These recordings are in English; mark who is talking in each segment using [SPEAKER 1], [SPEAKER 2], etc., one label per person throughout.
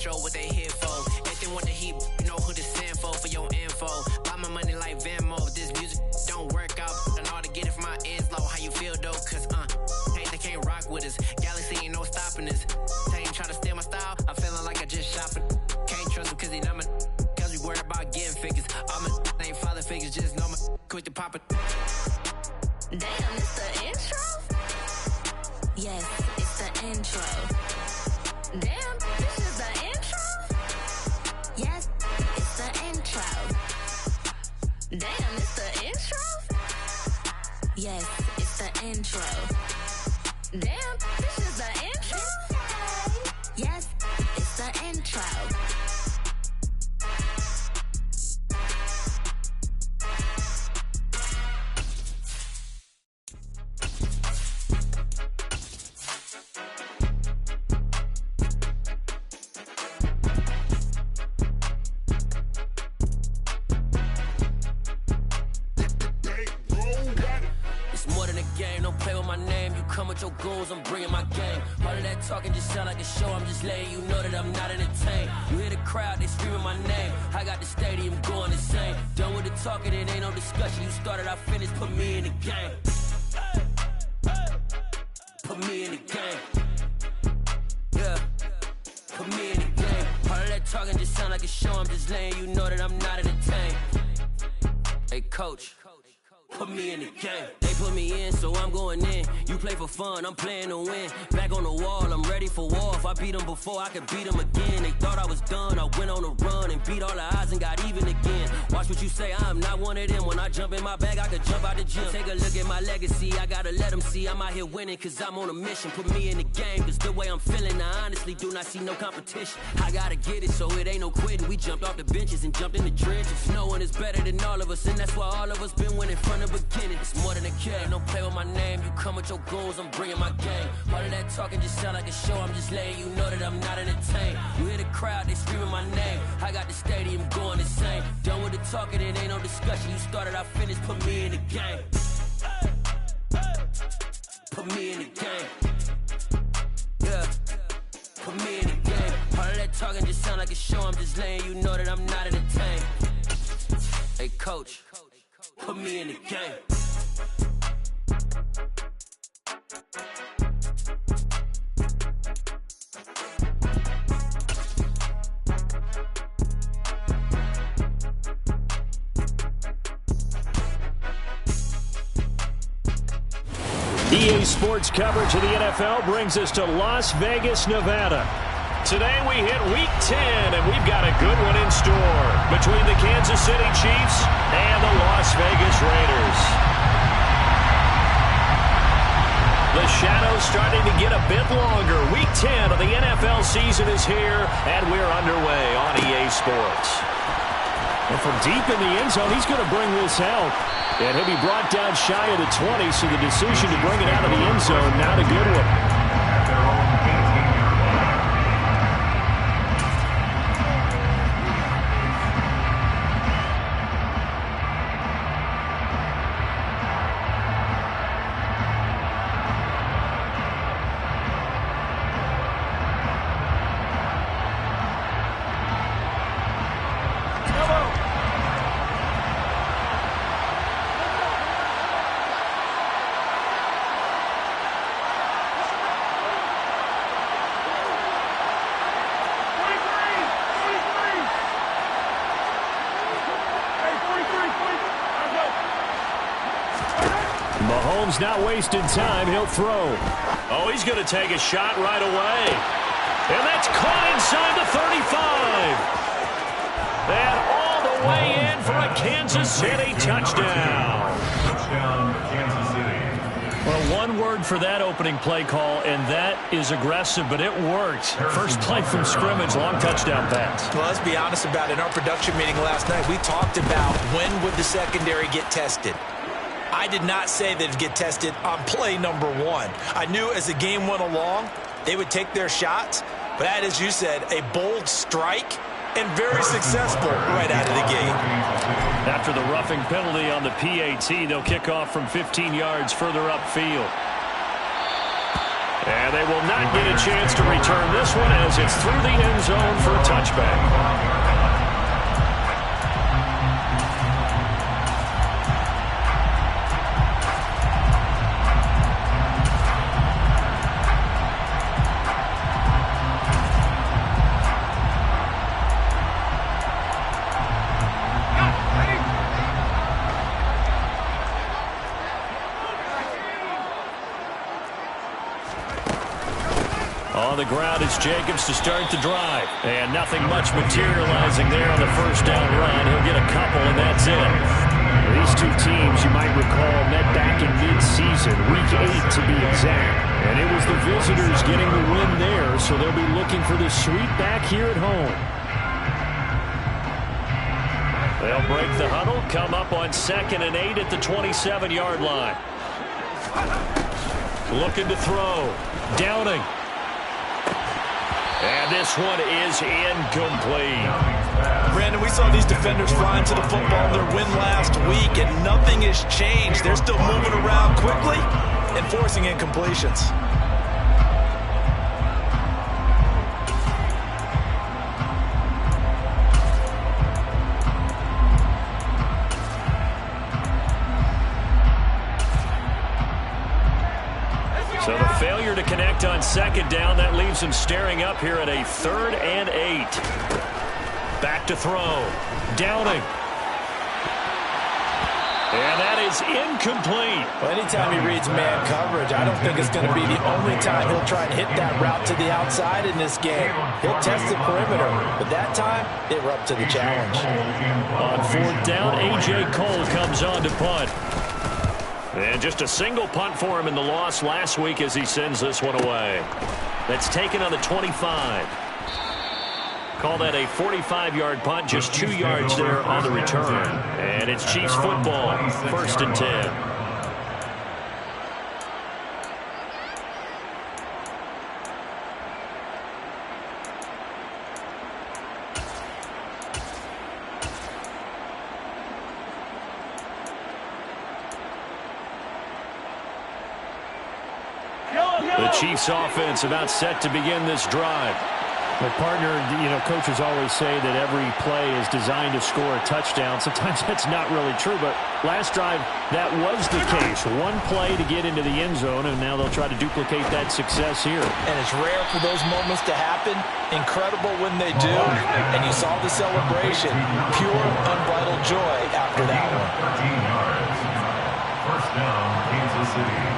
[SPEAKER 1] Show what they here for. If they want the heat, you know who to send for your info. Buy my money like Venmo. If this music don't work out, I know how to get it from my ends low. How you feel though? Cause they can't rock with us. Galaxy ain't no stopping us. They ain't try to steal my style. I'm feeling like I just shopping. Can't trust them cause they not my. Cause we worried about getting figures. All my ain't father figures. Just know my quick to pop it.
[SPEAKER 2] Damn, it's the intro? Yes, it's the intro. Damn, this is the intro? Yes, it's the intro. Damn, it's the intro? Yes, it's the intro. Damn, this is the intro? Yes, it's the intro.
[SPEAKER 1] Your goals, I'm bringing my game. All of that talking just sound like a show. I'm just letting you know that I'm not entertained. You hear the crowd, they screaming my name. I got the stadium going insane. Done with the talking, it ain't no discussion. You started, I finished, put me in the game. Put me in the game. Yeah, put me in the game. All of that talking just sound like a show. I'm just letting you know that I'm not entertained. Hey, coach. Put me in the game. They put me in, so I'm going in. You play for fun, I'm playing to win. Back on the wall, I'm ready for war. If I beat them before, I could beat them again. They thought I was done, I went on a run and beat all the odds and got even again. Watch what you say, I'm not one of them. When I jump in my bag, I could jump out the gym. Take a look at my legacy, I gotta let them see I'm out here winning, cause I'm on a mission. Put me in the game, cause the way I'm feeling, I honestly do not see no competition. I gotta get it, so it ain't no quitting. We jumped off the benches and jumped in the trenches. No one is better than all of us, and that's why all of us been winning from the beginning. It's more than a game, don't play with my name. You come with your goals, I'm bringing my game. All of that talking just sound like a show. I'm just letting you know that I'm not entertained. You hear the crowd, they screaming my name. I got the stadium going insane. Done with the talking, it ain't no discussion. You started, I finished, put me in the game. Put me in the game. Yeah, put me in the game. All of that talking just sound like a show. I'm just letting you know that I'm not entertained. Hey, coach, put me in the game.
[SPEAKER 3] EA Sports coverage of the NFL brings us to Las Vegas, Nevada. Today we hit Week 10, and we've got a good one in store between the Kansas City Chiefs and the Las Vegas Raiders. The shadow's starting to get a bit longer. Week 10 of the NFL season is here, and we're underway on EA Sports. And from deep in the end zone, he's going to bring this help. And he'll be brought down shy of the 20, so the decision to bring it out of the end zone, not a good one. Mahomes not wasting time. He'll throw. Oh, he's going to take a shot right away. And that's caught inside the 35. And all the way in for a Kansas City touchdown.
[SPEAKER 4] Touchdown, Kansas City.
[SPEAKER 3] Well, one word for that opening play call, and that is aggressive, but it worked. First play from scrimmage, long touchdown pass.
[SPEAKER 5] Well, let's be honest about it. In our production meeting last night, we talked about when would the secondary get tested. I did not say they'd get tested on play number one. I knew as the game went along, they would take their shots. But that, as you said, a bold strike and very successful right out of the gate.
[SPEAKER 3] After the roughing penalty on the PAT, they'll kick off from 15 yards further upfield. And they will not get a chance to return this one as it's through the end zone for a touchback. On the ground, it's Jacobs to start the drive. And nothing much materializing there on the first down run. He'll get a couple, and that's it. These two teams, you might recall, met back in mid-season, Week 8 to be exact. And it was the visitors getting the win there, so they'll be looking for the sweep back here at home. They'll break the huddle, come up on 2nd and 8 at the 27-yard line. Looking to throw. Downing. And this one is incomplete.
[SPEAKER 5] Brandon, we saw these defenders flying to the football in their win last week, and nothing has changed. They're still moving around quickly and forcing incompletions.
[SPEAKER 3] So the failure to connect on 2nd down, that leaves him staring up here at a 3rd and 8. Back to throw. Downing. And that is incomplete.
[SPEAKER 5] Well, anytime he reads man coverage, I don't think it's going to be the only time he'll try and hit that route to the outside in this game. He'll test the perimeter, but that time, they were up to the challenge.
[SPEAKER 3] On 4th down, A.J. Cole comes on to punt. And just a single punt for him in the loss last week as he sends this one away. That's taken on the 25. Call that a 45-yard punt, just 2 yards there on the return. And it's Chiefs football, 1st and 10. The Chiefs offense about set to begin this drive.
[SPEAKER 6] Well, partner, coaches always say that every play is designed to score a touchdown. Sometimes that's not really true, but last drive, that was the case. One play to get into the end zone, and now they'll try to duplicate that success here.
[SPEAKER 5] And it's rare for those moments to happen. Incredible when they do. And you saw the celebration. Pure, unbridled joy after that one.
[SPEAKER 4] 13 yards. First down, Kansas City.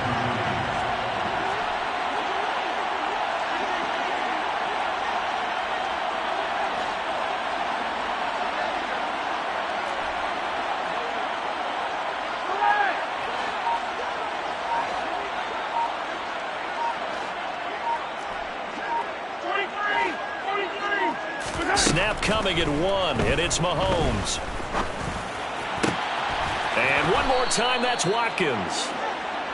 [SPEAKER 3] Snap coming at 1, and it's Mahomes. And one more time, that's Watkins.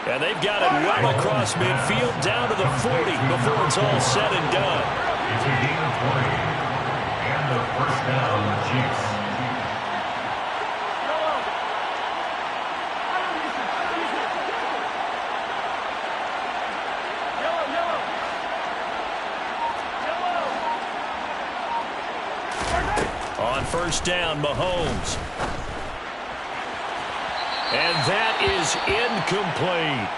[SPEAKER 3] And they've got it well across midfield, down to the 40 before it's all said and done.
[SPEAKER 4] It's a gain of 20. And the first down, Chiefs.
[SPEAKER 3] On 1st down, Mahomes. And that is incomplete.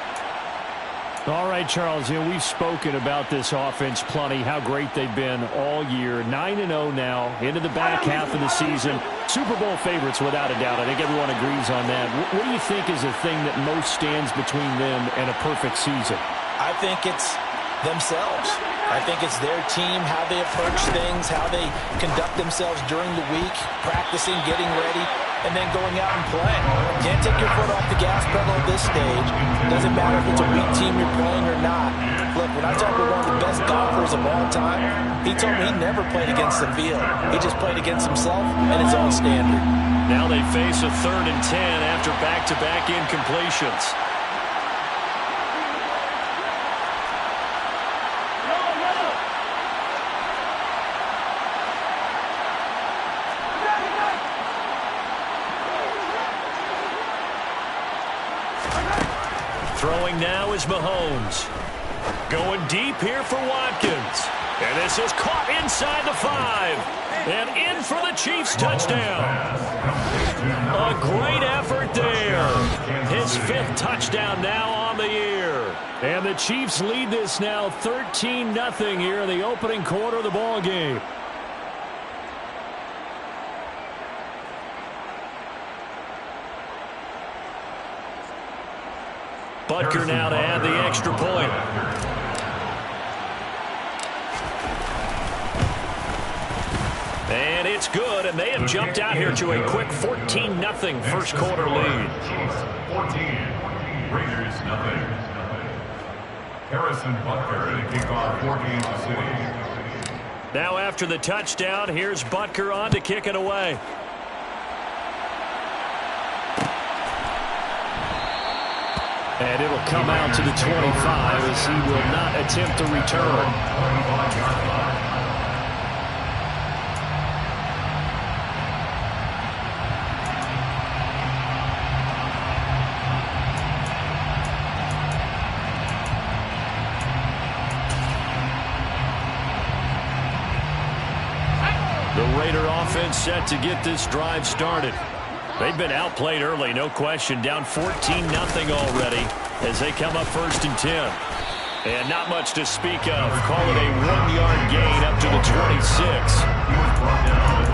[SPEAKER 6] All right, Charles, we've spoken about this offense plenty, how great they've been all year. 9-0 now, into the back half of the season. Super Bowl favorites, without a doubt. I think everyone agrees on that. What do you think is the thing that most stands between them and a perfect season?
[SPEAKER 5] I think it's themselves. I think it's their team, how they approach things, how they conduct themselves during the week, practicing, getting ready, and then going out and playing. Can't take your foot off the gas pedal at this stage. Doesn't matter if it's a weak team you're playing or not. Look, when I talk with one of the best golfers of all time, he told me he never played against the field. He just played against himself and his own standard.
[SPEAKER 3] Now they face a 3rd and 10 after back-to-back incompletions. Throwing now is Mahomes. Going deep here for Watkins. And this is caught inside the 5. And in for the Chiefs touchdown. A great effort there. His 5th touchdown now on the year. And the Chiefs lead this now 13-0 here in the opening quarter of the ball game. Butker now to add the extra point. And it's good, and they have jumped out here to a quick 14-0 first quarter lead.
[SPEAKER 4] 14, Raiders nothing. Harrison Butker to kick off for Kansas City.
[SPEAKER 3] Now after the touchdown, here's Butker on to kick it away. And it'll come out to the 25 as he will not attempt to return. The Raider offense set to get this drive started. They've been outplayed early, no question. Down 14-0 already as they come up 1st and 10. And not much to speak of. Call it a 1-yard gain up to the 26.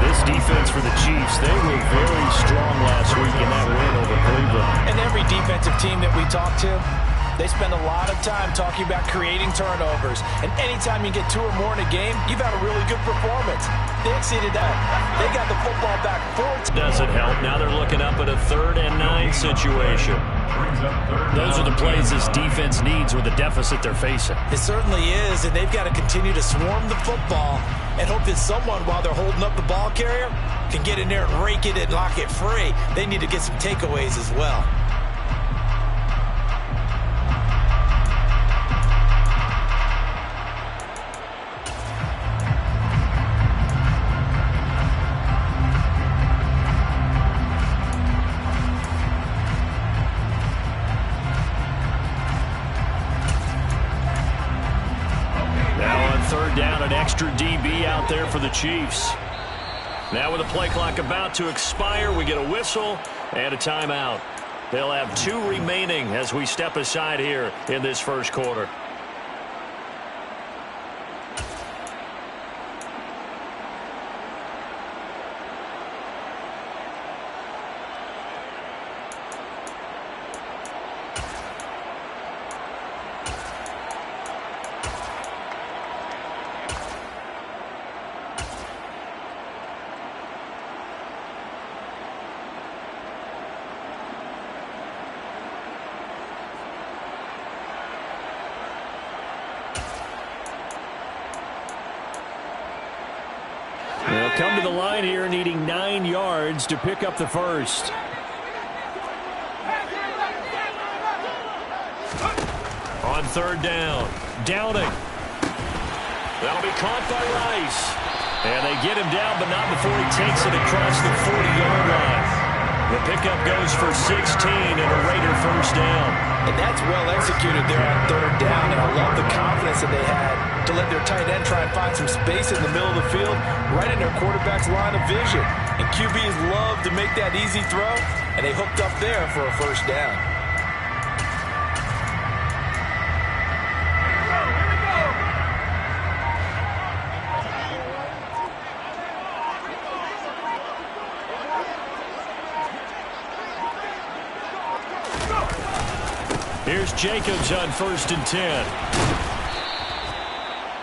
[SPEAKER 3] This defense for the Chiefs, they were very strong last week in that win over Cleveland.
[SPEAKER 5] And every defensive team that we talk to, they spend a lot of time talking about creating turnovers. And anytime you get 2 or more in a game, you've had a really good performance. They exceeded that. They got the football back 4 times.
[SPEAKER 3] Doesn't help. Now they're looking up at a 3rd and 9 situation. Those are the plays this defense needs with the deficit they're facing.
[SPEAKER 5] It certainly is, and they've got to continue to swarm the football and hope that someone, while they're holding up the ball carrier, can get in there and rake it and lock it free. They need to get some takeaways as well.
[SPEAKER 3] Extra DB out there for the Chiefs. Now with the play clock about to expire, we get a whistle and a timeout. They'll have 2 remaining as we step aside here in this first quarter. They'll come to the line here needing 9 yards to pick up the first. On 3rd down, Downing. That'll be caught by Rice. And they get him down, but not before he takes it across the 40-yard line. The pickup goes for 16 and a Raider first down.
[SPEAKER 5] And that's well executed there on 3rd down, and I love the confidence that they had to let their tight end try and find some space in the middle of the field, right in their quarterback's line of vision. And QBs love to make that easy throw, and they hooked up there for a first down.
[SPEAKER 3] Here's Jacobs on 1st and 10.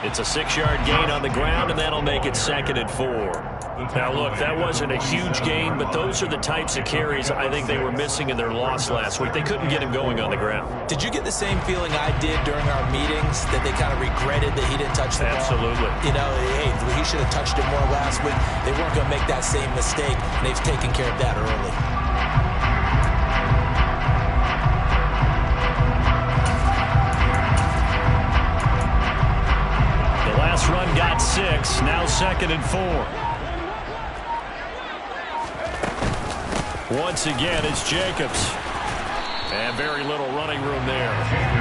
[SPEAKER 3] It's a 6-yard gain on the ground, and that'll make it 2nd and 4. Now, look, that wasn't a huge gain, but those are the types of carries I think they were missing in their loss last week. They couldn't get him going on the ground.
[SPEAKER 5] Did you get the same feeling I did during our meetings, that they kind of regretted that he didn't touch the ball?
[SPEAKER 3] Absolutely.
[SPEAKER 5] You know, hey, he should have touched it more last week. They weren't going to make that same mistake, and they've taken care of that early.
[SPEAKER 3] Run got 6, now 2nd and 4. Once again, it's Jacobs.
[SPEAKER 6] And very little running room there.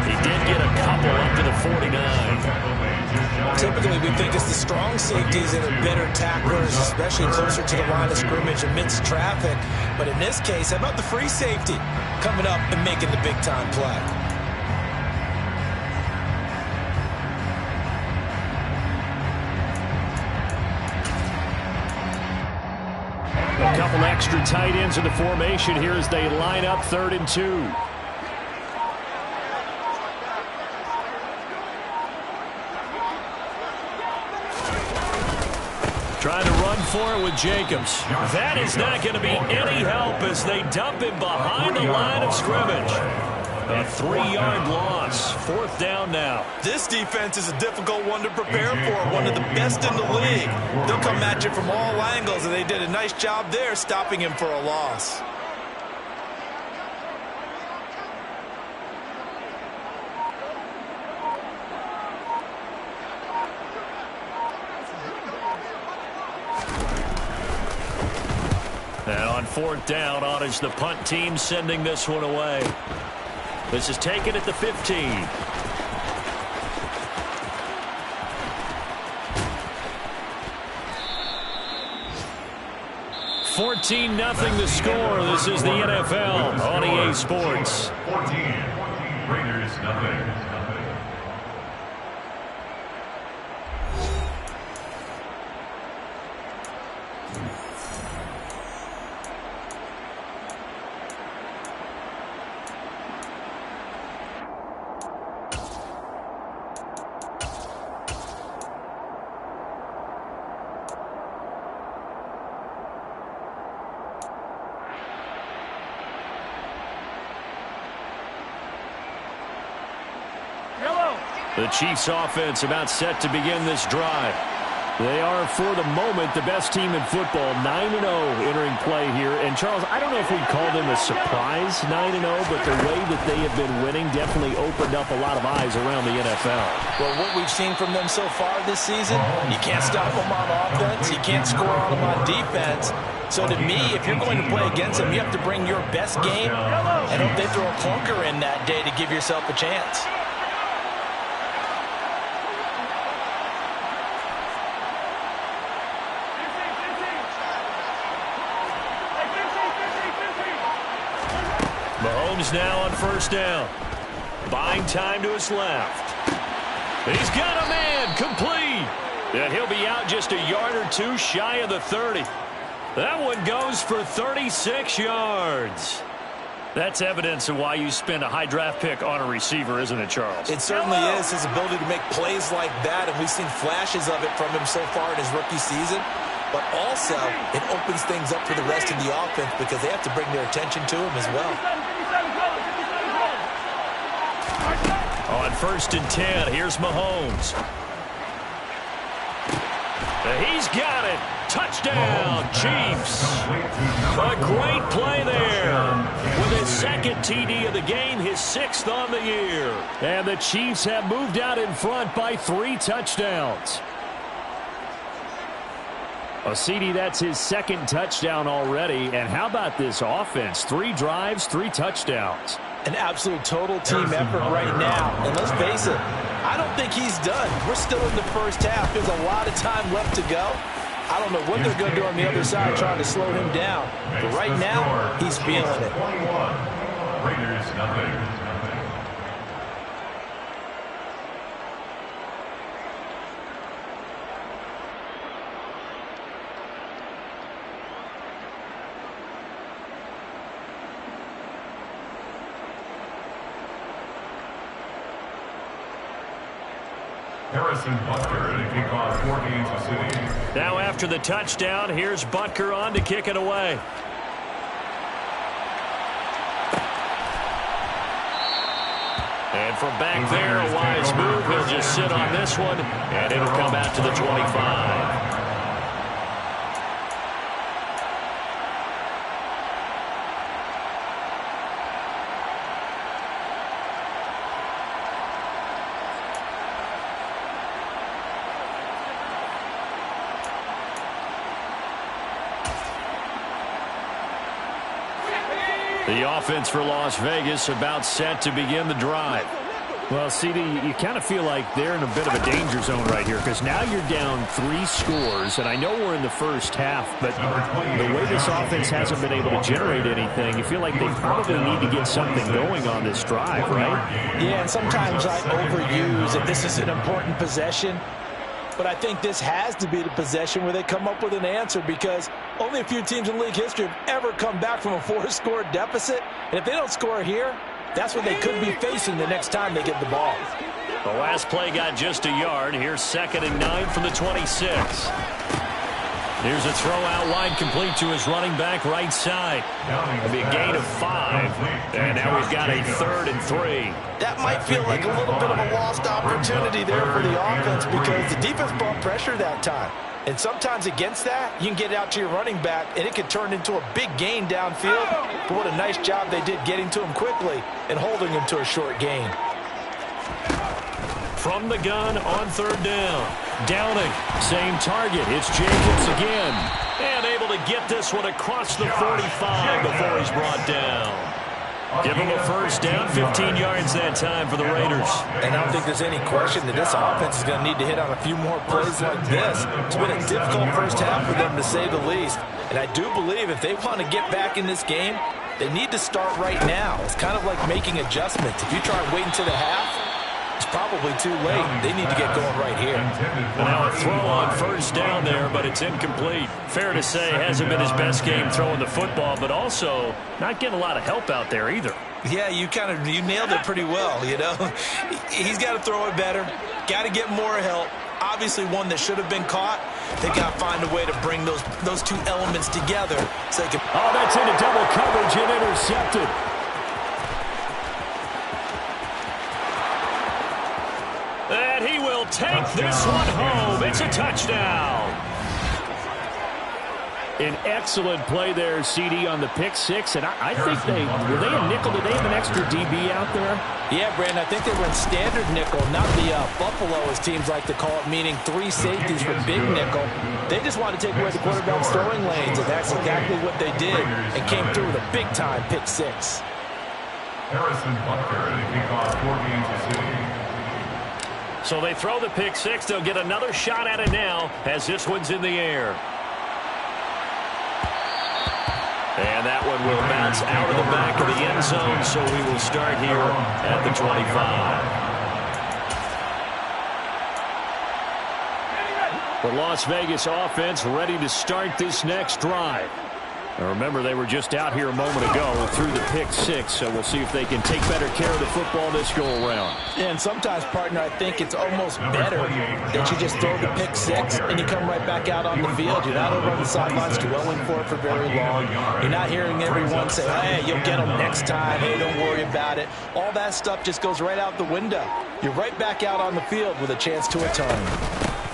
[SPEAKER 6] He did get a couple up to the 49.
[SPEAKER 5] Typically, we think it's the strong safeties that are better tacklers, especially closer to the line of scrimmage amidst traffic. But in this case, how about the free safety coming up and making the big-time play?
[SPEAKER 6] A couple extra tight ends in the formation here as they line up 3rd and 2. Trying to run for it with Jacobs. That is not going to be any help as they dump him behind the line of scrimmage. A 3-yard loss. 4th down now.
[SPEAKER 5] This defense is a difficult one to prepare for, one of the best in the league. They'll come at you from all angles, and they did a nice job there stopping him for a loss.
[SPEAKER 6] And on 4th down, on is the punt team sending this one away. This is taken at the 15. 14-0 the score. This is the NFL on EA Sports.
[SPEAKER 4] 14. Raiders nothing.
[SPEAKER 6] The Chiefs offense about set to begin this drive. They are, for the moment, the best team in football, 9-0 entering play here. And, Charles, I don't know if we'd call them a surprise 9-0, but the way that they have been winning definitely opened up a lot of eyes around the NFL.
[SPEAKER 5] Well, what we've seen from them so far this season, you can't stop them on offense, you can't score on them on defense. So to me, if you're going to play against them, you have to bring your best game and hope they throw a clunker in that day to give yourself a chance.
[SPEAKER 6] Mahomes now on 1st down. Buying time to his left. He's got a man complete. And he'll be out just a yard or two shy of the 30. That one goes for 36 yards. That's evidence of why you spend a high draft pick on a receiver, isn't it, Charles?
[SPEAKER 5] It certainly is, his ability to make plays like that, and we've seen flashes of it from him so far in his rookie season. But also, it opens things up for the rest of the offense because they have to bring their attention to him as well.
[SPEAKER 6] On 1st and 10, here's Mahomes. He's got it. Touchdown, Chiefs. A great play there. With his 2nd TD of the game, his 6th on the year. And the Chiefs have moved out in front by 3 touchdowns. CD, that's his 2nd touchdown already. And how about this offense? 3 drives, 3 touchdowns.
[SPEAKER 5] An absolute total team effort right now. And let's face it, I don't think he's done. We're still in the first half. There's a lot of time left to go. I don't know what they're going to do on the other side trying to slow him down. But right now, he's feeling it.
[SPEAKER 4] 21. Raiders nothing. Harrison Butker to kick off for Kansas City.
[SPEAKER 6] Now after the touchdown, here's Butker on to kick it away. And from back there, a wise move. He'll just sit on this one, and it'll come out to the 25. The offense for Las Vegas about set to begin the drive. Well, CD, you kind of feel like they're in a bit of a danger zone right here because now you're down 3 scores, and I know we're in the first half, but the way this offense hasn't been able to generate anything, you feel like they probably need to get something going on this drive, right?
[SPEAKER 5] Yeah, and sometimes I overuse that this is an important possession, but I think this has to be the possession where they come up with an answer because only a few teams in league history have ever come back from a 4-score deficit, and if they don't score here, that's what they could be facing the next time they get the ball.
[SPEAKER 6] The last play got just a yard. Here's 2nd and 9 from the 26. Here's a throw out wide, complete to his running back right side. It'll be a gain of 5. And now we've got a 3rd and 3.
[SPEAKER 5] That might feel like a little bit of a lost opportunity there for the offense because the defense brought pressure that time. And sometimes against that, you can get it out to your running back, and it could turn into a big gain downfield. But what a nice job they did getting to him quickly and holding him to a short gain.
[SPEAKER 6] From the gun on 3rd down. Downing, same target. It's Jacobs again. And able to get this one across the 45 before he's brought down. Give him a 1st down, 15 yards that time for the Raiders.
[SPEAKER 5] And I don't think there's any question that this offense is going to need to hit on a few more plays like this. It's been a difficult first half for them, to say the least. And I do believe if they want to get back in this game, they need to start right now. It's kind of like making adjustments. If you try and wait until the half, it's probably too late. They need to get going right here.
[SPEAKER 6] And now a throw on 1st down there, but it's incomplete. Fair to say, hasn't been his best game throwing the football, but also not getting a lot of help out there either.
[SPEAKER 5] Yeah, you nailed it pretty well, you know. He's got to throw it better, got to get more help. Obviously one that should have been caught. They got to find a way to bring those 2 elements together so they can...
[SPEAKER 6] Oh, that's into double coverage and intercepted. And he will take this one home. It's a touchdown. An excellent play there, CD, on the pick 6. And I think were they a nickel? Did they have an extra DB out there?
[SPEAKER 5] Yeah, Brandon, I think they were in standard nickel, not the Buffalo, as teams like to call it, meaning 3 safeties for big nickel. They just wanted to take away the quarterback's throwing lanes, and that's exactly what they did, and came through with a big-time pick 6.
[SPEAKER 4] Harrison Butker, the kickoff for Kansas City.
[SPEAKER 6] So they throw the pick 6. They'll get another shot at it now as this one's in the air. And that one will bounce out of the back of the end zone, so we will start here at the 25. The Las Vegas offense ready to start this next drive. Now remember, they were just out here a moment ago through the pick 6, so we'll see if they can take better care of the football this go-around.
[SPEAKER 5] And sometimes, partner, I think it's almost better that you just throw the pick 6 and you come right back out on the field. You're not over on the sidelines dwelling for it for very long. You're not hearing everyone say, hey, you'll get them next time. Hey, don't worry about it. All that stuff just goes right out the window. You're right back out on the field with a chance to atone.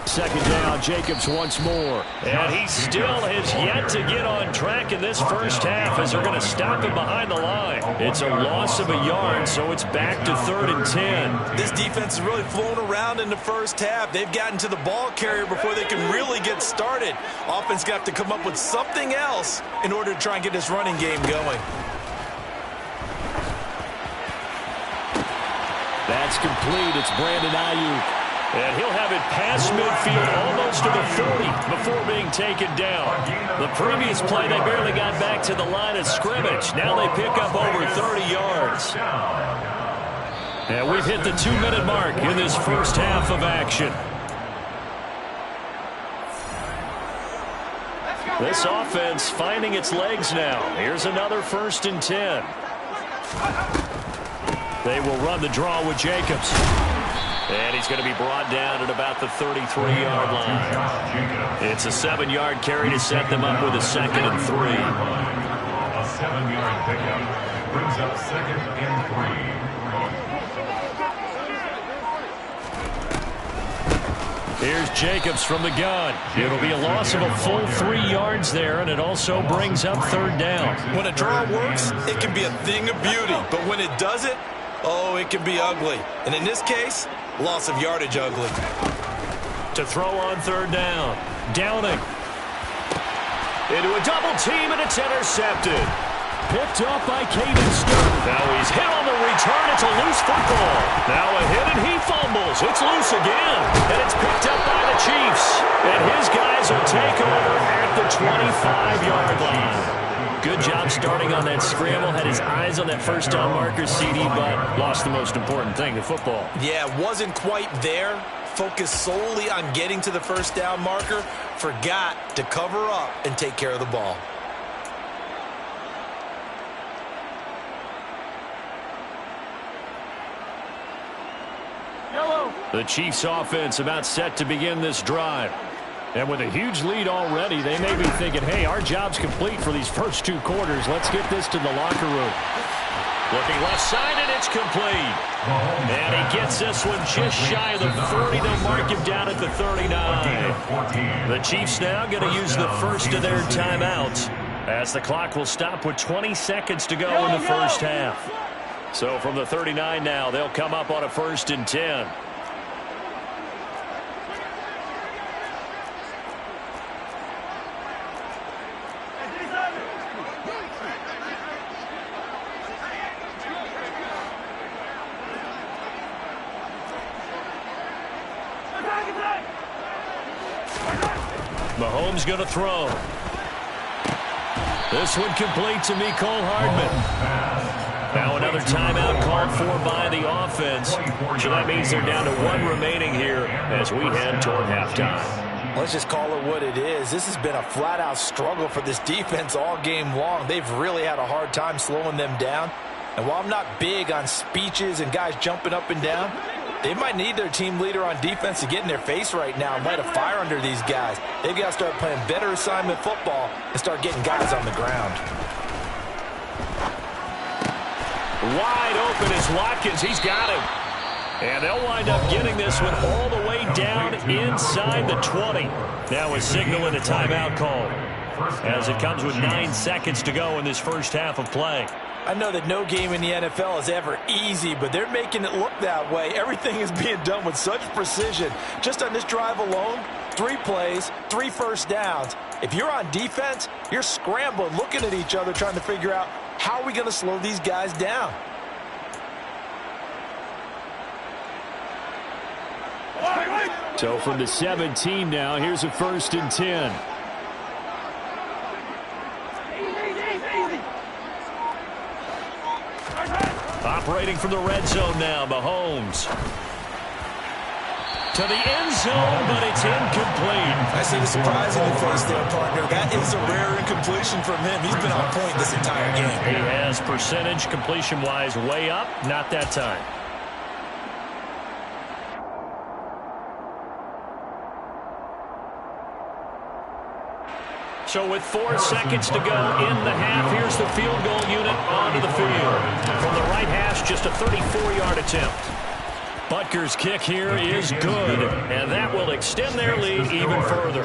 [SPEAKER 6] 2nd down, Jacobs once more. And he still has yet to get on track in this first half as they're going to stop him behind the line. It's a loss of a yard, so it's back to 3rd and 10.
[SPEAKER 5] This defense has really flown around in the first half. They've gotten to the ball carrier before they can really get started. Offense got to come up with something else in order to try and get this running game going.
[SPEAKER 6] That's complete. It's Brandon Ayuk. And he'll have it past midfield almost to the 40 before being taken down. The previous play, they barely got back to the line of scrimmage. Now they pick up over 30 yards. And we've hit the 2-minute mark in this first half of action. This offense finding its legs now. Here's another 1st and 10. They will run the draw with Jacobs. And he's going to be brought down at about the 33-yard line. It's a 7-yard carry to set them up with a 2nd and 3.
[SPEAKER 4] A 7-yard pickup brings up 2nd and
[SPEAKER 6] 3. Here's Jacobs from the gun. It'll be a loss of a full 3 yards there, and it also brings up 3rd down.
[SPEAKER 5] When a draw works, it can be a thing of beauty. But when it doesn't, oh, it can be ugly. And in this case, loss of yardage ugly.
[SPEAKER 6] To throw on 3rd down. Downing. Into a double team, and it's intercepted. picked up by Caden Stern. Now he's hit on the return. It's a loose football. Now a hit and he fumbles. It's loose again. And it's picked up by the Chiefs. And his guys will take over at the 25-yard line. Good job starting on that scramble. Had his eyes on that first down marker, CD, but lost the most important thing, the football.
[SPEAKER 5] Yeah, wasn't quite there. Focused solely on getting to the first down marker. Forgot to cover up and take care of the ball.
[SPEAKER 6] The Chiefs offense about set to begin this drive. And with a huge lead already, they may be thinking, hey, our job's complete for these first 2 quarters. Let's get this to the locker room. Looking left side, and it's complete. And he gets this one just shy of the 40. They'll mark him down at the 39. The Chiefs now going to use the first of their timeouts, as the clock will stop with 20 seconds to go in the first half. So from the 39 now, they'll come up on a 1st and 10. Mahomes going to throw. This one complete to Mecole Hardman. Now another timeout called for by the offense. So that means they're down to 1 remaining here as we head toward halftime.
[SPEAKER 5] Let's just call it what it is. This has been a flat-out struggle for this defense all game long. They've really had a hard time slowing them down. And while I'm not big on speeches and guys jumping up and down, they might need their team leader on defense to get in their face right now and light a fire under these guys. They've got to start playing better assignment football and start getting guys on the ground.
[SPEAKER 6] Wide open is Watkins. He's got him. And they'll wind up getting this one all the way down inside the 20. Now a signal and a timeout call, as it comes with 9 seconds to go in this first half of play.
[SPEAKER 5] I know that no game in the NFL is ever easy, but they're making it look that way. Everything is being done with such precision. Just on this drive alone, 3 plays, 3 first downs. If you're on defense, you're scrambling, looking at each other, trying to figure out how are we going to slow these guys down.
[SPEAKER 6] So from the 17 now, here's a 1st and 10. Operating from the red zone now, Mahomes. To the end zone, but it's incomplete.
[SPEAKER 5] I see the surprise in the face there, partner. That is a rare incompletion from him. He's been on point this entire game.
[SPEAKER 6] He has percentage completion-wise way up, not that time. So with 4 seconds to go in the half, here's the field goal unit onto the field. From the right hash, just a 34-yard attempt. Butker's kick here is good, and that will extend their lead even further.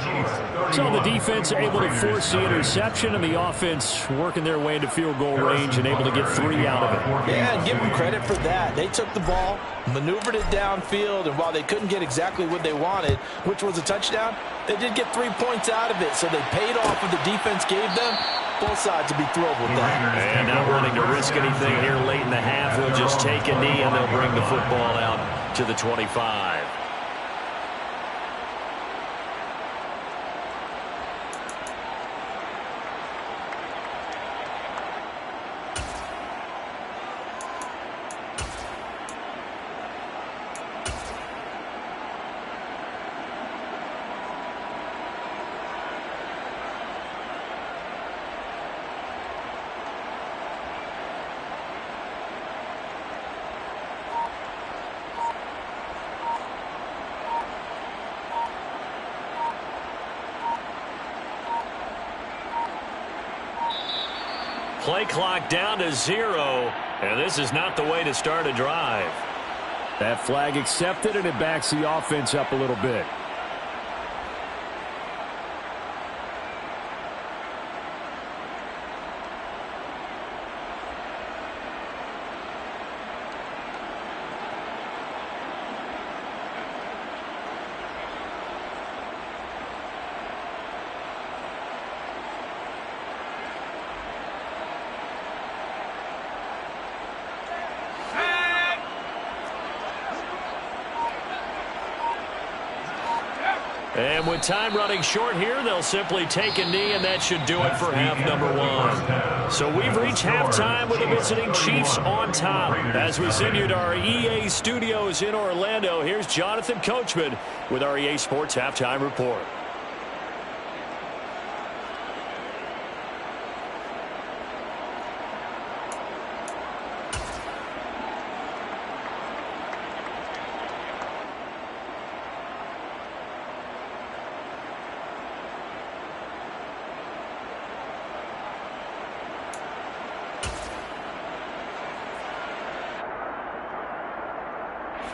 [SPEAKER 6] So the defense able to force the interception, and the offense working their way into field goal range and able to get 3 out of it.
[SPEAKER 5] Yeah, and give them credit for that. They took the ball, maneuvered it downfield, and while they couldn't get exactly what they wanted, which was a touchdown, they did get 3 points out of it, so they paid off what the defense gave them. Both sides will be thrilled with that.
[SPEAKER 6] And not wanting to risk anything here late in the half, they'll just take a knee and they'll bring the football out to the 25. Play clock down to 0, and this is not the way to start a drive. That flag accepted, and it backs the offense up a little bit.
[SPEAKER 3] And with time running short here, they'll simply take a knee, and that should do it for half number one. So we've reached halftime with the visiting Chiefs on top. As we send you to our EA studios in Orlando, here's Jonathan Coachman with our EA Sports Halftime Report.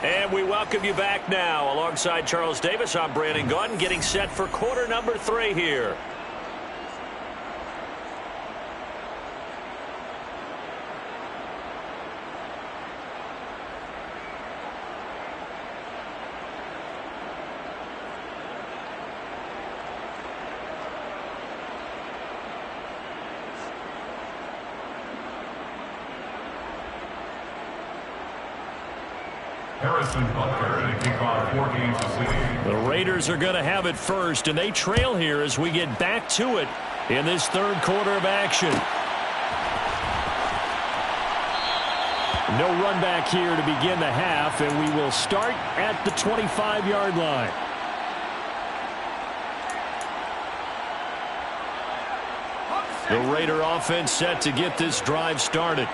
[SPEAKER 3] And we welcome you back now. Alongside Charles Davis, I'm Brandon Gaudin, getting set for quarter number 3 here.
[SPEAKER 4] Harrison Butker to kick off 4 games to city.
[SPEAKER 3] The Raiders are going to have it first, and they trail here as we get back to it in this third quarter of action. No run back here to begin the half, and we will start at the 25-yard line. The Raider offense set to get this drive started.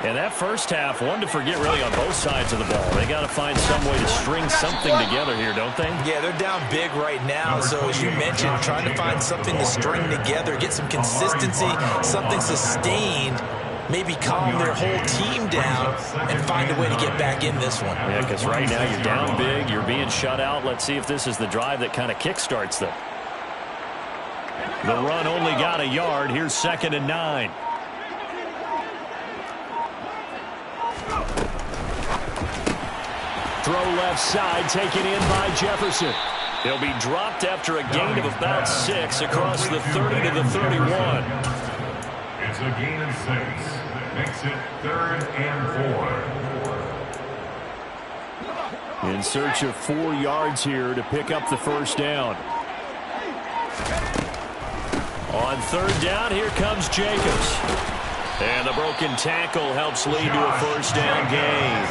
[SPEAKER 3] And that first half, one to forget really on both sides of the ball. They got to find some way to string something together here, don't they?
[SPEAKER 5] Yeah, they're down big right now. So as you mentioned, trying to find something to string together, get some consistency, something sustained, maybe calm their whole team down and find a way to get back in this one.
[SPEAKER 3] Yeah, because right now you're down big, you're being shut out. Let's see if this is the drive that kind of kickstarts them. The run only got a yard. Here's 2nd and 9. Throw left side, taken in by Jefferson. He'll be dropped after a gain of about 6 across the 30 to the 31.
[SPEAKER 4] It's a gain of 6. Makes it 3rd and 4.
[SPEAKER 3] In search of 4 yards here to pick up the first down. On 3rd down, here comes Jacobs. And the broken tackle helps lead to a first down gain.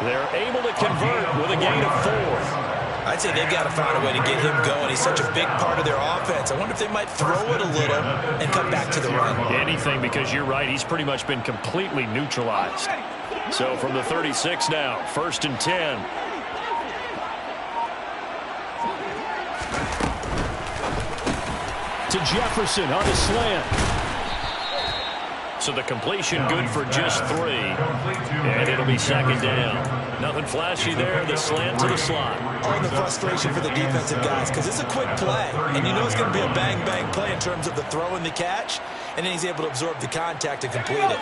[SPEAKER 3] They're able to convert with a gain of 4.
[SPEAKER 5] I'd say they've got to find a way to get him going. He's such a big part of their offense. I wonder if they might throw it a little and come back to the run.
[SPEAKER 3] Anything, because you're right. He's pretty much been completely neutralized. So from the 36 now, 1st and 10. To Jefferson on the slant. So the completion good for just 3. And it'll be 2nd down. Nothing flashy there. The slant to the slot.
[SPEAKER 5] Oh, and the frustration for the defensive guys, because it's a quick play. And you know it's going to be a bang-bang play in terms of the throw and the catch. And then he's able to absorb the contact and complete it.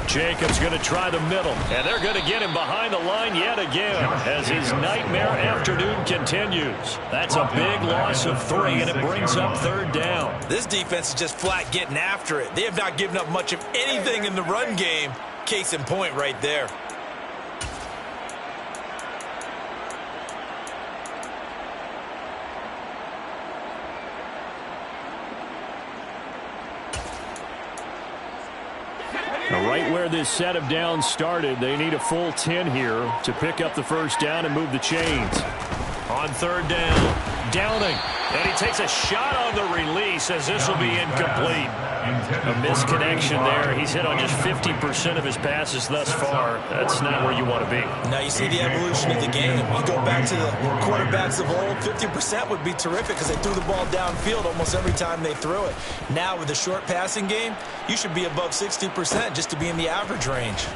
[SPEAKER 3] Jacobs going to try the middle, and they're going to get him behind the line yet again as his nightmare afternoon continues. That's a big loss of 3, and it brings up 3rd down.
[SPEAKER 5] This defense is just flat getting after it. They have not given up much of anything in the run game. Case in point right there.
[SPEAKER 3] Right where this set of downs started, they need a full 10 here to pick up the first down and move the chains. On 3rd down, Downing. And he takes a shot on the release as this will be incomplete. A misconnection there. He's hit on just 50% of his passes thus far. That's not where you want to be.
[SPEAKER 5] Now you see the evolution of the game. You go back to the quarterbacks of old, 50% would be terrific because they threw the ball downfield almost every time they threw it. Now with the short passing game, you should be above 60% just to be in the average range.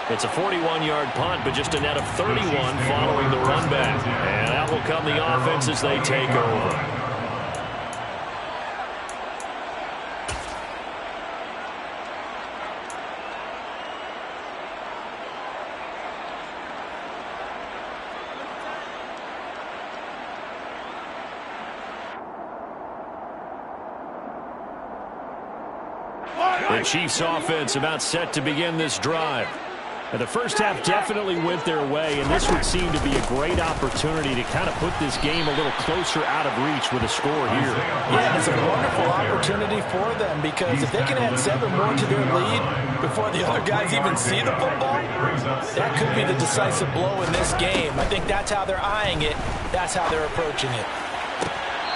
[SPEAKER 3] It's a 41-yard punt, but just a net of 31 following the run back. And out will come the offense as they take over.
[SPEAKER 6] The Chiefs offense about set to begin this drive. And the first half definitely went their way, and this would seem to be a great opportunity to kind of put this game a little closer out of reach with a score here.
[SPEAKER 5] Yeah, it's a wonderful opportunity for them, because if they can add 7 more to their lead before the other guys even see the football, that could be the decisive blow in this game. I think that's how they're eyeing it. That's how they're approaching it.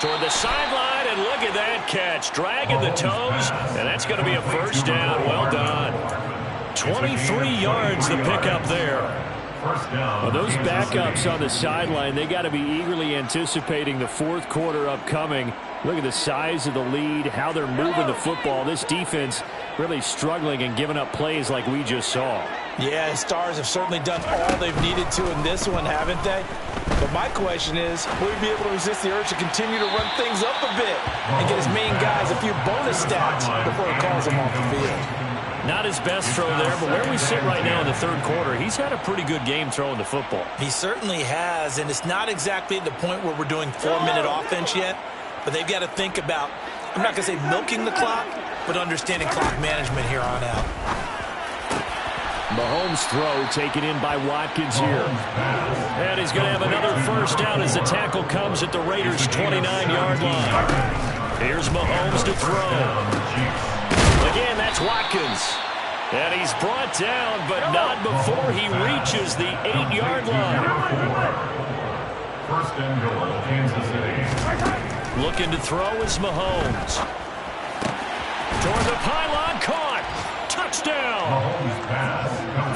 [SPEAKER 6] Toward the sideline, and look at that catch. Dragging the toes, and that's going to be a first down. Well done. 23 yards the pickup there. Well, those backups on the sideline, they got to be eagerly anticipating the fourth quarter upcoming. Look at the size of the lead, how they're moving the football. This defense really struggling and giving up plays like we just saw.
[SPEAKER 5] Yeah, Stars have certainly done all they've needed to in this one, haven't they? But my question is, will he be able to resist the urge to continue to run things up a bit and get his main guys a few bonus stats before he calls them off the field?
[SPEAKER 6] Not his best throw there, but where we sit right now in the third quarter, he's had a pretty good game throwing the football.
[SPEAKER 5] He certainly has, and it's not exactly at the point where we're doing 4-minute offense yet, but they've got to think about, I'm not going to say milking the clock, but understanding clock management here on out.
[SPEAKER 6] Mahomes' throw taken in by Watkins here. And he's going to have another first down as the tackle comes at the Raiders' 29-yard line. Here's Mahomes to throw. Again, that's Watkins. And he's brought down, but not before he reaches the 8-yard line.
[SPEAKER 4] First and goal, Kansas City.
[SPEAKER 6] Looking to throw is Mahomes. Toward the pylon, caught. Touchdown.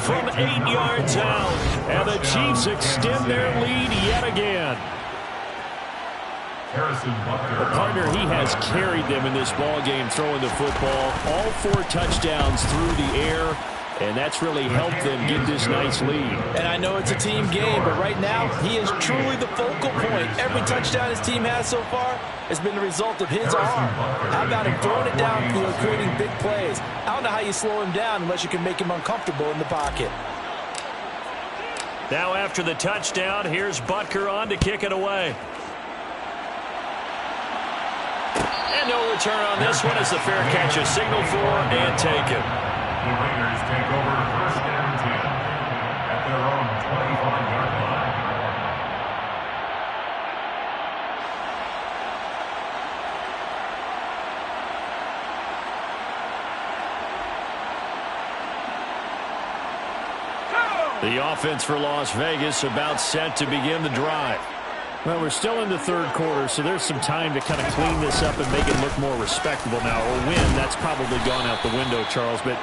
[SPEAKER 6] From 8 yards out. And the Chiefs extend their lead yet again. A partner, he has carried them in this ball game throwing the football. All 4 touchdowns through the air, and that's really helped them get this nice lead.
[SPEAKER 5] And I know it's a team game, but right now he is truly the focal point. Every touchdown his team has so far has been the result of his arm. How about him throwing it downfield, creating big plays? I don't know how you slow him down unless you can make him uncomfortable in the pocket.
[SPEAKER 6] Now after the touchdown, here's Butker on to kick it away. And no return on this one as the fair catch is signaled for and taken.
[SPEAKER 4] The Raiders take over first and 10 at their own 25-yard line.
[SPEAKER 6] The offense for Las Vegas about set to begin the drive. Well, we're still in the third quarter, so there's some time to kind of clean this up and make it look more respectable now. Or win, that's probably gone out the window, Charles. But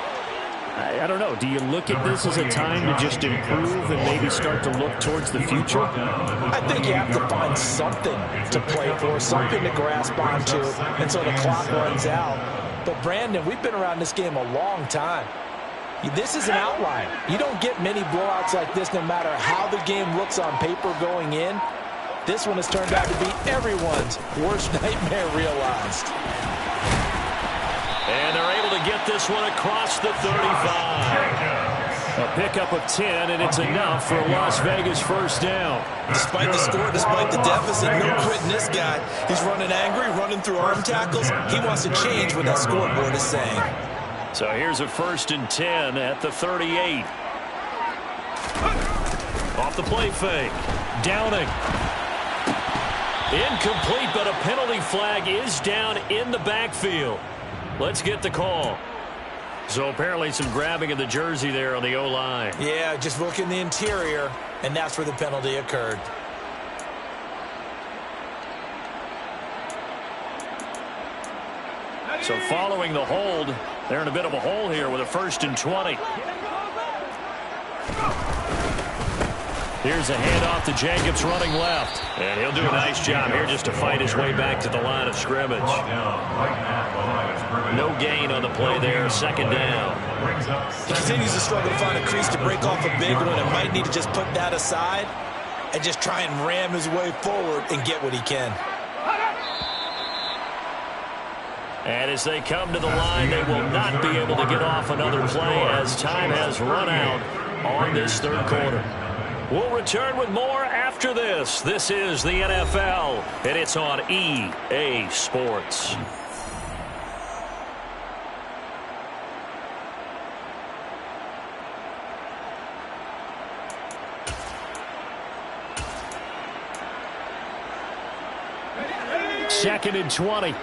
[SPEAKER 6] I don't know. Do you look at this as a time to just improve and maybe start to look towards the future?
[SPEAKER 5] I think you have to find something to play for, something to grasp onto until the clock runs out. But, Brandon, we've been around this game a long time. This is an outlier. You don't get many blowouts like this no matter how the game looks on paper going in. This one has turned out to be everyone's worst nightmare realized.
[SPEAKER 6] And they're able to get this one across the 35. A pickup of 10, and it's enough for a Las Vegas first down.
[SPEAKER 5] Despite the score, despite the deficit, no quitting this guy. He's running angry, running through arm tackles. He wants to change what that scoreboard is saying.
[SPEAKER 6] So here's a 1st and 10 at the 38. Off the play fake. Downing. Incomplete, but a penalty flag is down in the backfield. Let's get the call. So apparently some grabbing of the jersey there on the O-line.
[SPEAKER 5] Yeah, just look in the interior, and that's where the penalty occurred.
[SPEAKER 6] So following the hold, they're in a bit of a hole here with a 1st and 20. Here's a handoff to Jacobs running left. And he'll do a nice job here just to fight his way back to the line of scrimmage. No gain on the play there, 2nd down.
[SPEAKER 5] He continues to struggle to find a crease to break off a big one and might need to just put that aside and just try and ram his way forward and get what he can.
[SPEAKER 6] And as they come to the line, they will not be able to get off another play as time has run out on this third quarter. We'll return with more after this. This is the NFL, and it's on EA Sports. 2nd and 20.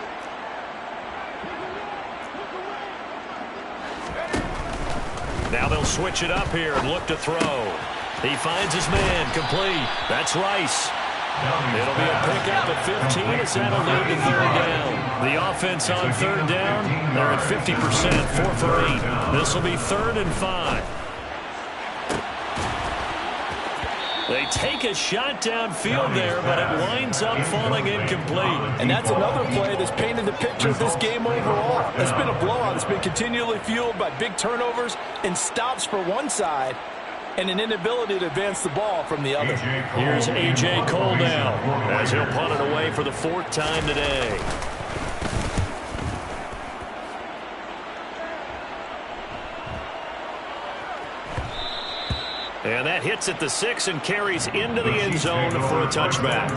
[SPEAKER 6] Now they'll switch it up here and look to throw. He finds his man, complete. That's Rice. It'll be a pickup at 15 as that'll lead to 3rd down. The offense on 3rd down, they're at 50%, 4 for 8. This will be 3rd and 5. They take a shot downfield there, but it winds up falling incomplete.
[SPEAKER 5] And that's another play that's painted the picture of this game overall. It's been a blowout. It's been continually fueled by big turnovers and stops for one side and an inability to advance the ball from the other.
[SPEAKER 6] Here's A.J. Cole now as he'll punt it away for the 4th time today. And that hits at the 6 and carries into the end zone for a touchback.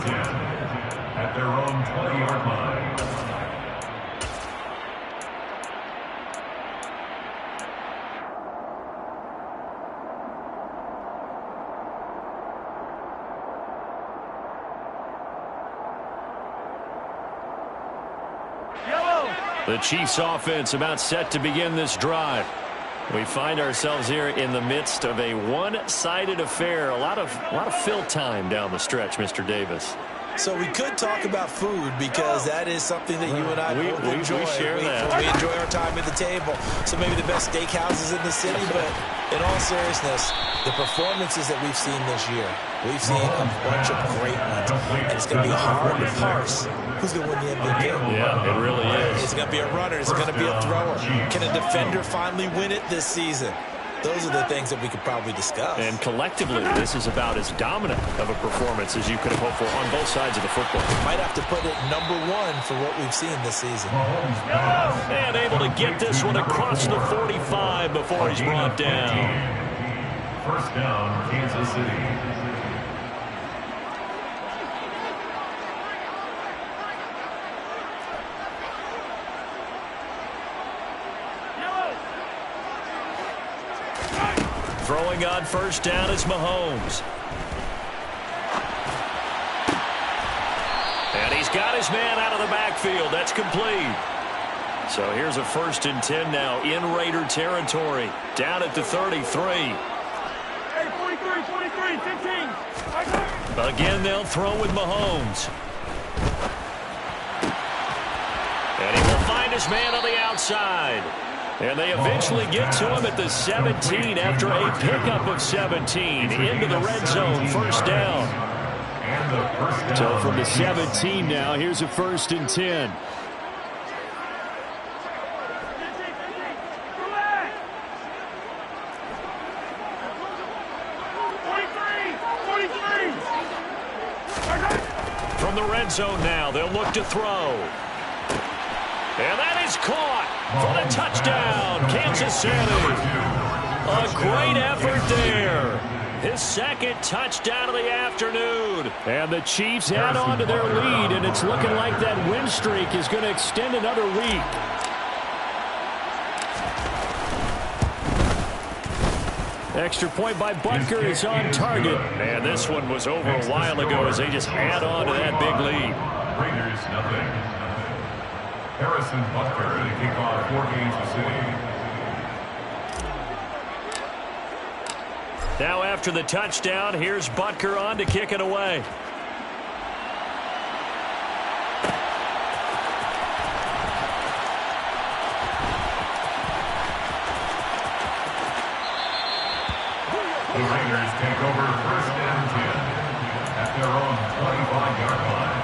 [SPEAKER 4] At their own 20-yard line.
[SPEAKER 6] The Chiefs offense about set to begin this drive. We find ourselves here in the midst of a one-sided affair. A lot of fill time down the stretch, Mr. Davis.
[SPEAKER 5] So we could talk about food because that is something that you and I both enjoy.
[SPEAKER 6] We share that.
[SPEAKER 5] We enjoy our time at the table. So maybe the best steakhouses in the city, but in all seriousness, the performances that we've seen this year, we've seen a bunch of great ones. And it's going to be hard to parse who's going to win the MVP.
[SPEAKER 6] Yeah, it really is.
[SPEAKER 5] Is it going to be a runner? Is it going to be a thrower? Can a defender finally win it this season? Those are the things that we could probably discuss.
[SPEAKER 6] And collectively, this is about as dominant of a performance as you could have hoped for on both sides of the football.
[SPEAKER 5] Might have to put it #1 for what we've seen this season.
[SPEAKER 6] And able to get this one across the 45 before he's brought down.
[SPEAKER 4] 1st down, Kansas City.
[SPEAKER 6] Throwing on 1st down is Mahomes. And he's got his man out of the backfield. That's complete. So here's a 1st and 10 now in Raider territory. Down at the 33.
[SPEAKER 7] Hey, 43, 15.
[SPEAKER 6] Again, they'll throw with Mahomes. And he will find his man on the outside. And they eventually get to him at the 17 after a pickup of 17 into the red zone. 1st down. So from the 17 now, here's a 1st and 10. From the red zone now, they'll look to throw. And that is caught for the touchdown, Kansas City. A great effort there. His 2nd touchdown of the afternoon. And the Chiefs add on to their lead, and it's looking like that win streak is going to extend another week. Extra point by Butker is on target. And this one was over a while ago as they just add on to that big lead.
[SPEAKER 4] Raiders, nothing. Harrison Butker to kick off for Kansas City.
[SPEAKER 6] Now after the touchdown, here's Butker on to kick it away.
[SPEAKER 4] The Raiders take over 1st and 10 at their own 25-yard line.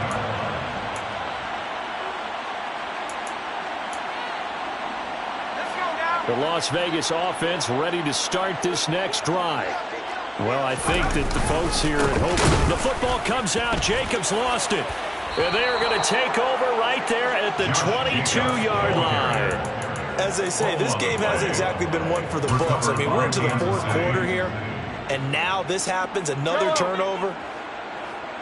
[SPEAKER 6] The Las Vegas offense ready to start this next drive. Well, I think that the folks here at Hope, the football comes out. Jacobs lost it. And they are going to take over right there at the 22-yard line.
[SPEAKER 5] As they say, this game hasn't exactly been one for the books. I mean, we're into the 4th quarter here, and now this happens, another turnover.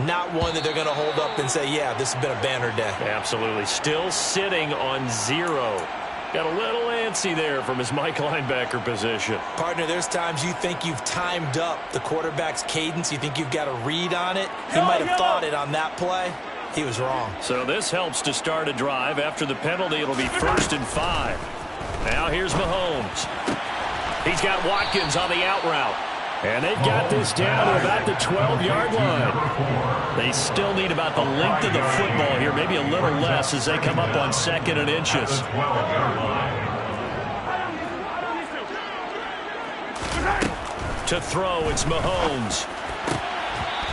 [SPEAKER 5] Not one that they're going to hold up and say, yeah, this has been a banner day.
[SPEAKER 6] Absolutely. Still sitting on 0. Got a little antsy there from his Mike linebacker position.
[SPEAKER 5] Partner, there's times you think you've timed up the quarterback's cadence. You think you've got a read on it. He might have thought it on that play. He was wrong.
[SPEAKER 6] So this helps to start a drive. After the penalty, it'll be 1st and 5. Now here's Mahomes. He's got Watkins on the out route. And they've got this down to about the 12-yard line. They still need about the length of the football here, maybe a little less as they come up on 2nd and inches. To throw, it's Mahomes.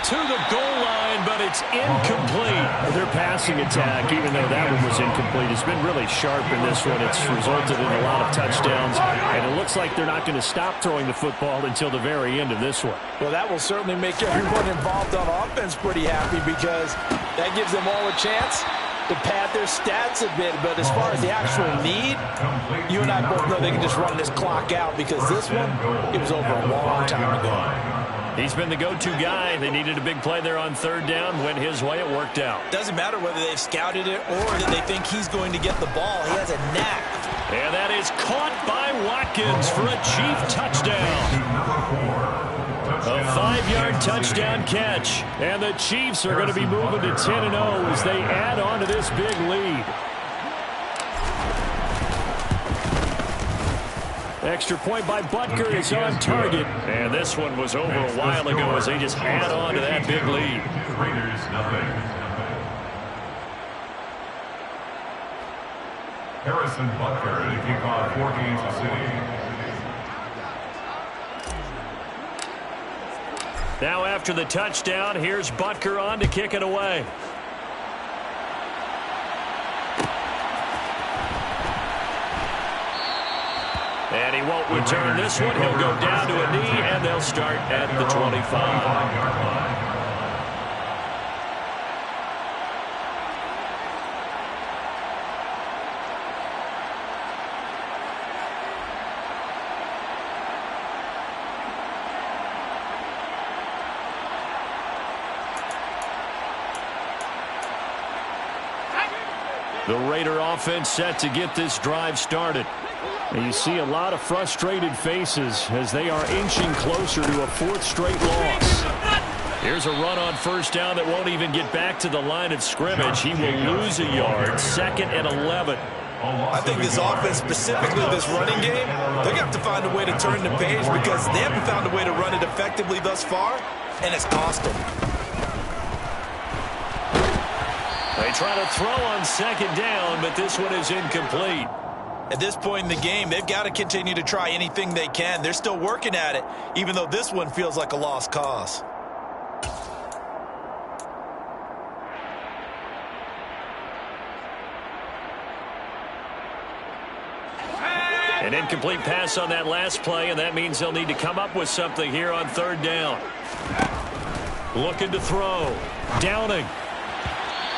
[SPEAKER 6] To the goal line, but it's incomplete. Their passing attack, even though that one was incomplete, has been really sharp in this one. It's resulted in a lot of touchdowns, and it looks like they're not going to stop throwing the football until the very end of this one.
[SPEAKER 5] Well, that will certainly make everyone involved on offense pretty happy because that gives them all a chance to pad their stats a bit. But as far as the actual need, you and I both know they can just run this clock out because this one, it was over a long time ago.
[SPEAKER 6] He's been the go-to guy. They needed a big play there on 3rd down. Went his way. It worked out.
[SPEAKER 5] Doesn't matter whether they've scouted it or that they think he's going to get the ball. He has a knack.
[SPEAKER 6] And that is caught by Watkins for a Chief touchdown. A 5-yard touchdown catch. And the Chiefs are going to be moving to 10-0 as they add on to this big lead. Extra point by Butker is on target. And this one was over a while ago as they just add on to that big lead.
[SPEAKER 4] Raiders, nothing. Harrison Butker to kick off for Kansas City.
[SPEAKER 6] Now after the touchdown, here's Butker on to kick it away. And he won't return this one. He'll go down to a knee, and they'll start at the 25. The Raider offense set to get this drive started. And you see a lot of frustrated faces as they are inching closer to a 4th straight loss. Here's a run on 1st down that won't even get back to the line of scrimmage. He will lose a yard. 2nd and 11.
[SPEAKER 5] I think this offense, specifically this running game, they're going to have to find a way to turn the page because they haven't found a way to run it effectively thus far, and it's cost them.
[SPEAKER 6] They try to throw on 2nd down, but this one is incomplete.
[SPEAKER 5] At this point in the game, they've got to continue to try anything they can. They're still working at it, even though this one feels like a lost cause.
[SPEAKER 6] An incomplete pass on that last play, and that means they'll need to come up with something here on 3rd down. Looking to throw. Downing.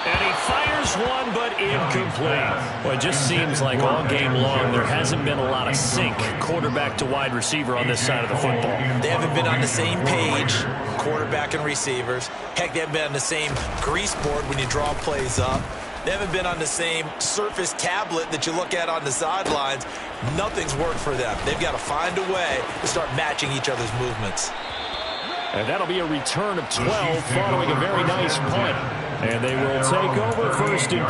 [SPEAKER 6] And he fires one, but incomplete. Well, it just seems like all game long there hasn't been a lot of sync, quarterback to wide receiver on this side of the football.
[SPEAKER 5] They haven't been on the same page, quarterback and receivers. Heck, they haven't been on the same grease board when you draw plays up. They haven't been on the same Surface tablet that you look at on the sidelines. Nothing's worked for them. They've got to find a way to start matching each other's movements.
[SPEAKER 6] And that'll be a return of 12 following a very nice punt. And they will take over 1st and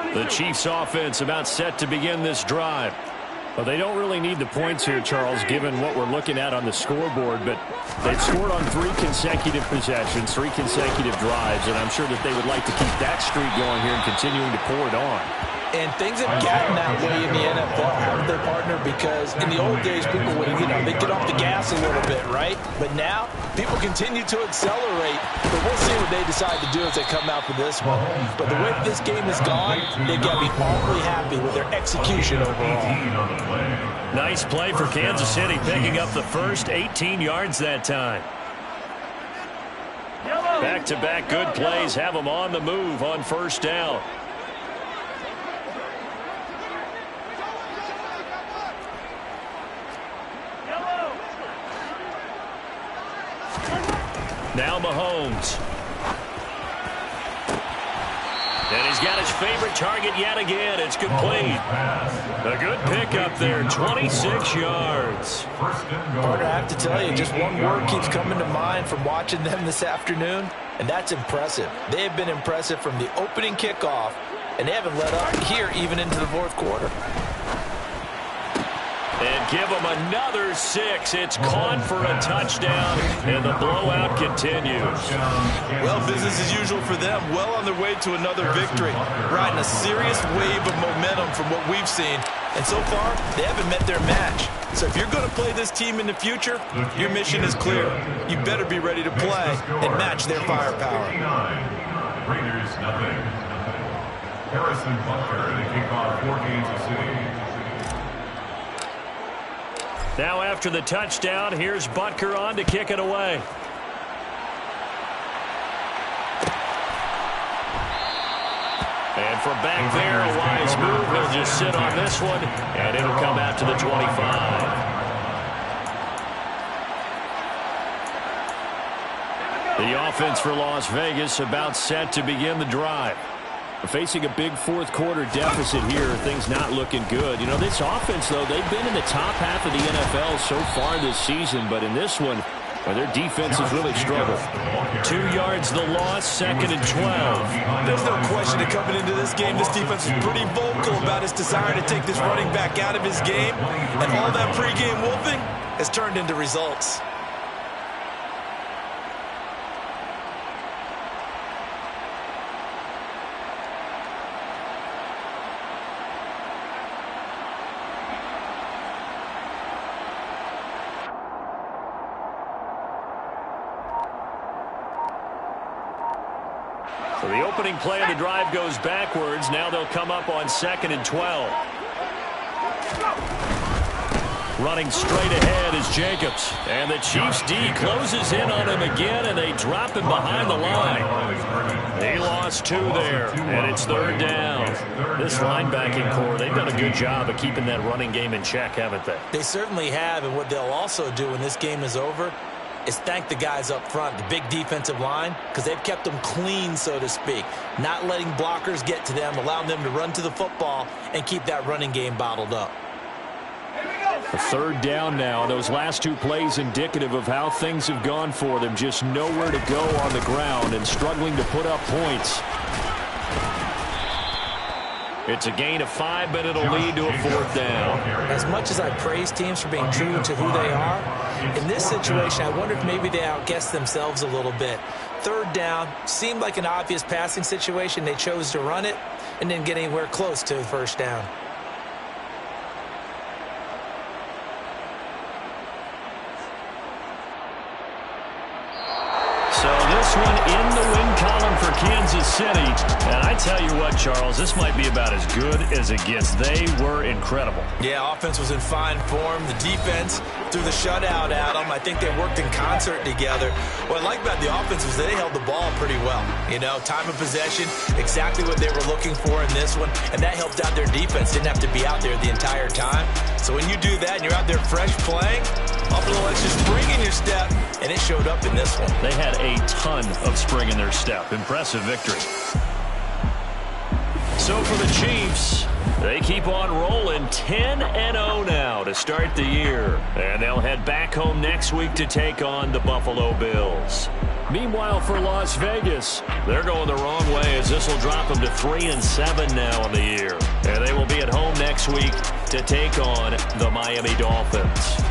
[SPEAKER 6] 10. The Chiefs offense about set to begin this drive. Well, they don't really need the points here, Charles, given what we're looking at on the scoreboard. But they've scored on 3 consecutive possessions, 3 consecutive drives, and I'm sure that they would like to keep that streak going here and continuing to pour it on.
[SPEAKER 5] And things have gotten that way in the NFL, haven't they, partner? Because in the old days, people would, they'd get off the gas a little bit, right? But now, people continue to accelerate. But we'll see what they decide to do as they come out for this one. But the way this game has gone, they've got to be awfully happy with their execution overall.
[SPEAKER 6] Nice play for Kansas City, picking up the first 18 yards that time. Back-to-back good plays have them on the move on 1st down. Now Mahomes.
[SPEAKER 3] And he's got his favorite target yet again. It's complete. A good pickup there, 26 yards.
[SPEAKER 5] Carter, I have to tell you, just one word keeps coming to mind from watching them this afternoon, and that's impressive. They have been impressive from the opening kickoff, and they haven't let up here even into the fourth quarter.
[SPEAKER 3] And give them another 6. It's caught for a touchdown, and the blowout continues.
[SPEAKER 5] Well, business as usual for them. Well on their way to another victory. Riding a serious wave of momentum from what we've seen. And so far, they haven't met their match. So if you're going to play this team in the future, your mission is clear. You better be ready to play and match their firepower.
[SPEAKER 4] Raiders, nothing. Harrison Butker, the kickoff for Kansas City.
[SPEAKER 3] Now after the touchdown, here's Butker on to kick it away. And from back there, a wise move. He'll just sit on this one, and it'll come out to the 25. The offense for Las Vegas about set to begin the drive. Facing a big fourth quarter deficit here, things not looking good. You know, this offense, though, they've been in the top half of the NFL so far this season, but in this one, their defense has really struggled. 2 yards the loss, 2nd and 12.
[SPEAKER 5] There's no question that coming into this game, this defense is pretty vocal about its desire to take this running back out of his game, and all that pregame wolfing has turned into results.
[SPEAKER 3] So the opening play of the drive goes backwards. Now they'll come up on 2nd and 12. Running straight ahead is Jacobs. And the Chiefs D closes in on him again, and they drop him behind the line. He lost 2 there, and it's 3rd down. This linebacking core, they've done a good job of keeping that running game in check, haven't they?
[SPEAKER 5] They certainly have, and what they'll also do when this game is over is thank the guys up front, the big defensive line, because they've kept them clean, so to speak, not letting blockers get to them, allowing them to run to the football and keep that running game bottled up.
[SPEAKER 3] A 3rd down now. Those last 2 plays indicative of how things have gone for them. Just nowhere to go on the ground and struggling to put up points. It's a gain of 5, but it'll lead to a 4th down.
[SPEAKER 5] As much as I praise teams for being true to who they are, in this situation, I wonder if maybe they outguessed themselves a little bit. 3rd down seemed like an obvious passing situation. They chose to run it and didn't get anywhere close to the 1st down.
[SPEAKER 3] So this one in the win column for Kansas City. And I tell you what, Charles, this might be about as good as it gets. They were incredible.
[SPEAKER 5] Yeah, offense was in fine form. The defense threw the shutout at them. I think they worked in concert together. What I like about the offense was they held the ball pretty well. You know, time of possession, exactly what they were looking for in this one. And that helped out their defense. Didn't have to be out there the entire time. So when you do that and you're out there fresh playing, up a little extra spring in your step, and it showed up in this one.
[SPEAKER 3] They had a ton of spring in their step. Impressive victory. So for the Chiefs, they keep on rolling 10-0 now to start the year. And they'll head back home next week to take on the Buffalo Bills. Meanwhile, for Las Vegas, they're going the wrong way as this will drop them to 3-7 now on the year. And they will be at home next week to take on the Miami Dolphins.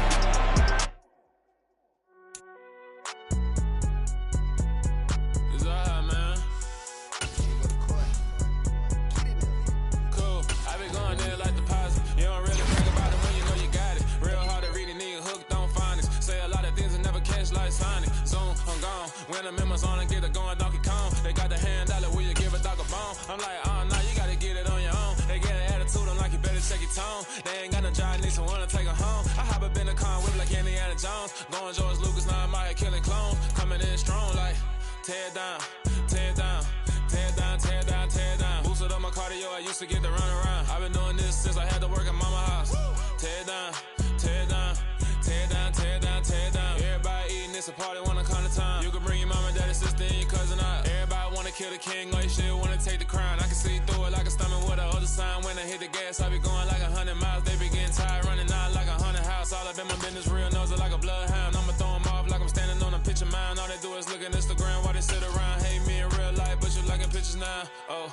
[SPEAKER 8] When the members on and get it going Donkey Kong, they got the hand dollar, will you give a dog a bone? I'm like, oh no, you gotta get it on your own. They get an attitude, I'm like, you better check your tone. They ain't got no job, need someone to take her home. I hop up in the car, whip like Indiana Jones. Going George Lucas, now I'm out here killing clones. Coming in strong like, tear down, tear down, tear down, tear down, tear down. Boosted up my cardio, I used to get to run around. I've been doing this since I had to work at mama house. Tear down, tear down, tear down, tear down, tear down. Everybody eating, it's a party, wanna come to time. You can bring your mama, daddy, sister, and your cousin out. Everybody wanna kill the king, like shit, wanna take the crown. I can see through it like a stomach with a other sign. When I hit the gas, I be going like 100 miles. They be getting tired, running out like 100 house. All up in my business, real nose like a bloodhound. I'ma throw them off like I'm standing on a picture mound. All they do is look at Instagram while they sit around. Hate me in real life, but you liking pictures now. Oh,